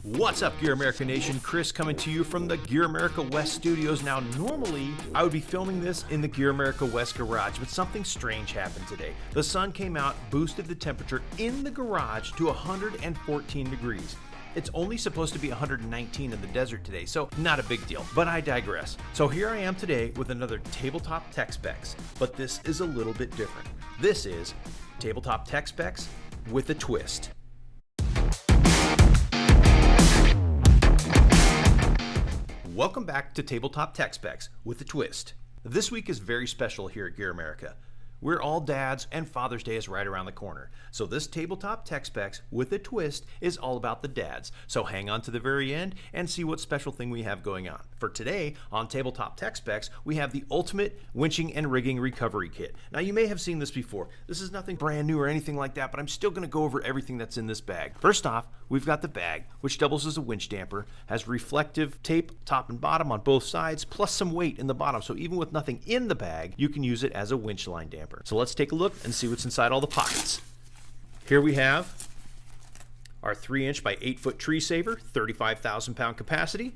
What's up, Gear America Nation? Chris coming to you from the Gear America West studios. Now, normally I would be filming this in the Gear America West garage, but something strange happened today. The sun came out, boosted the temperature in the garage to 114 degrees. It's only supposed to be 119 in the desert today, so not a big deal, but I digress. So here I am today with another tabletop tech specs, but this is a little bit different. This is tabletop tech specs with a twist. Welcome back to Tabletop Tech Specs with a twist. This week is very special here at Gear America. We're all dads and Father's Day is right around the corner. So this Tabletop Tech Specs with a twist is all about the dads. So hang on to the very end and see what special thing we have going on. For today on Tabletop Tech Specs, we have the Ultimate Winching and Rigging Recovery Kit. Now you may have seen this before. This is nothing brand new or anything like that, but I'm still gonna go over everything that's in this bag. First off, we've got the bag, which doubles as a winch damper, has reflective tape top and bottom on both sides, plus some weight in the bottom. So even with nothing in the bag, you can use it as a winch line damper. So let's take a look and see what's inside all the pockets. Here we have our 3-inch by 8-foot tree saver, 35,000 pound capacity.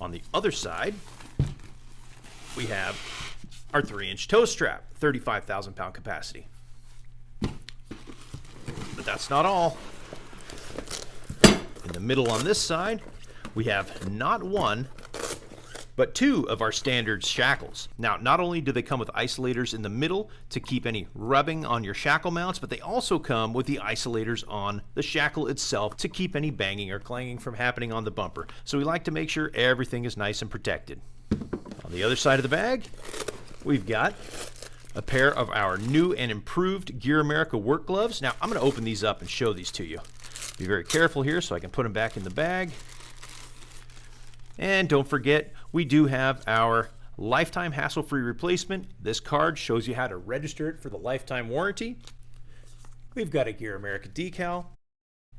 On the other side, we have our 3-inch toe strap, 35,000 pound capacity. But that's not all. In the middle on this side, we have not one, but 2 of our standard shackles. Now, not only do they come with isolators in the middle to keep any rubbing on your shackle mounts, but they also come with the isolators on the shackle itself to keep any banging or clanging from happening on the bumper. So we like to make sure everything is nice and protected. On the other side of the bag, we've got a pair of our new and improved Gear America work gloves. Now, I'm going to open these up and show these to you. Be very careful here so I can put them back in the bag. And don't forget, we do have our lifetime hassle-free replacement. This card shows you how to register it for the lifetime warranty. We've got a Gear America decal.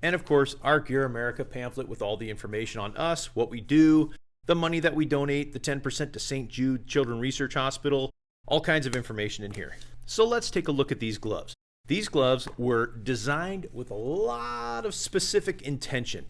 And of course, our Gear America pamphlet with all the information on us, what we do, the money that we donate, the 10% to St. Jude Children's Research Hospital, all kinds of information in here. So let's take a look at these gloves. These gloves were designed with a lot of specific intention.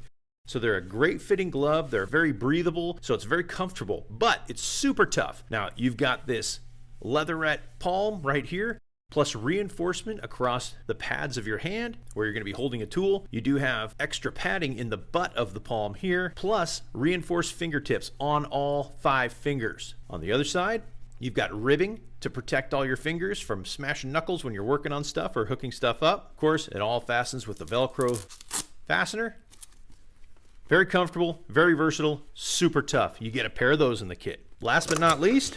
So they're a great fitting glove, they're very breathable, so it's very comfortable, but it's super tough. Now you've got this leatherette palm right here, plus reinforcement across the pads of your hand where you're gonna be holding a tool. You do have extra padding in the butt of the palm here, plus reinforced fingertips on all 5 fingers. On the other side, you've got ribbing to protect all your fingers from smashing knuckles when you're working on stuff or hooking stuff up. Of course, it all fastens with the Velcro fastener. Very comfortable, very versatile, super tough. You get a pair of those in the kit. Last but not least,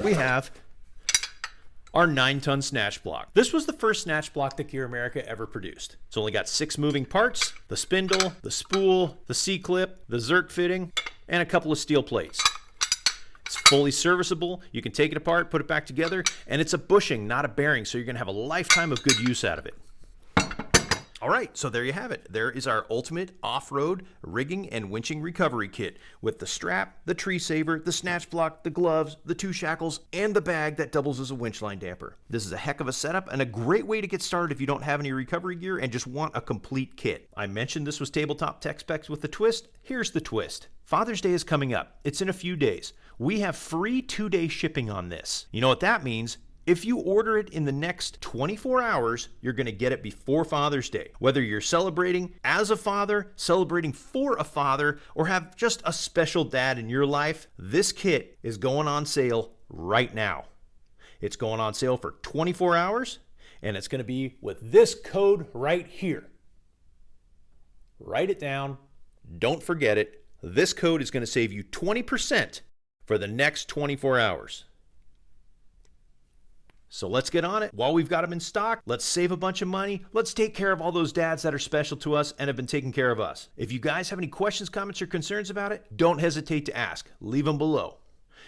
we have our 9-ton snatch block. This was the first snatch block that Gear America ever produced. It's only got 6 moving parts: the spindle, the spool, the C-clip, the Zerk fitting, and a couple of steel plates. It's fully serviceable. You can take it apart, put it back together, and it's a bushing, not a bearing, so you're gonna have a lifetime of good use out of it. All right, so there you have it. There is our ultimate off-road rigging and winching recovery kit with the strap, the tree saver, the snatch block, the gloves, the 2 shackles, and the bag that doubles as a winch line damper. This is a heck of a setup and a great way to get started if you don't have any recovery gear and just want a complete kit. I mentioned this was Tabletop Tech Specs with a twist. Here's the twist. Father's Day is coming up. It's in a few days. We have free 2-day shipping on this. You know what that means? If you order it in the next 24 hours, you're going to get it before Father's Day. Whether you're celebrating as a father, celebrating for a father, or have just a special dad in your life, this kit is going on sale right now. It's going on sale for 24 hours, and it's going to be with this code right here. Write it down. Don't forget it. This code is going to save you 20% for the next 24 hours. So let's get on it. While we've got them in stock, let's save a bunch of money. Let's take care of all those dads that are special to us and have been taking care of us. If you guys have any questions, comments, or concerns about it, don't hesitate to ask. Leave them below.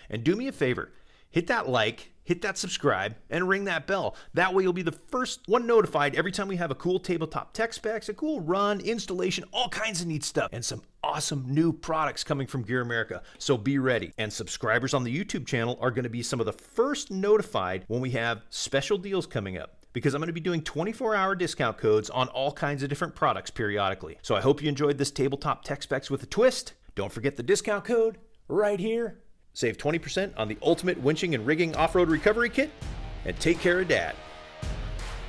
And do me a favor, hit that like, hit that subscribe, and ring that bell. That way you'll be the first one notified every time we have a cool tabletop tech specs, a cool run, installation, all kinds of neat stuff, and some awesome new products coming from Gear America. So be ready. And subscribers on the YouTube channel are going to be some of the first notified when we have special deals coming up. because I'm going to be doing 24-hour discount codes on all kinds of different products periodically. So I hope you enjoyed this tabletop tech specs with a twist. Don't forget the discount code right here. Save 20% on the ultimate winching and rigging off-road recovery kit, and take care of Dad.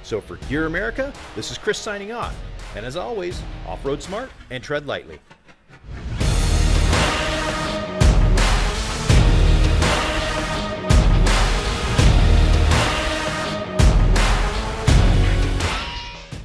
So for Gear America, this is Chris signing off. And as always, off-road smart and tread lightly.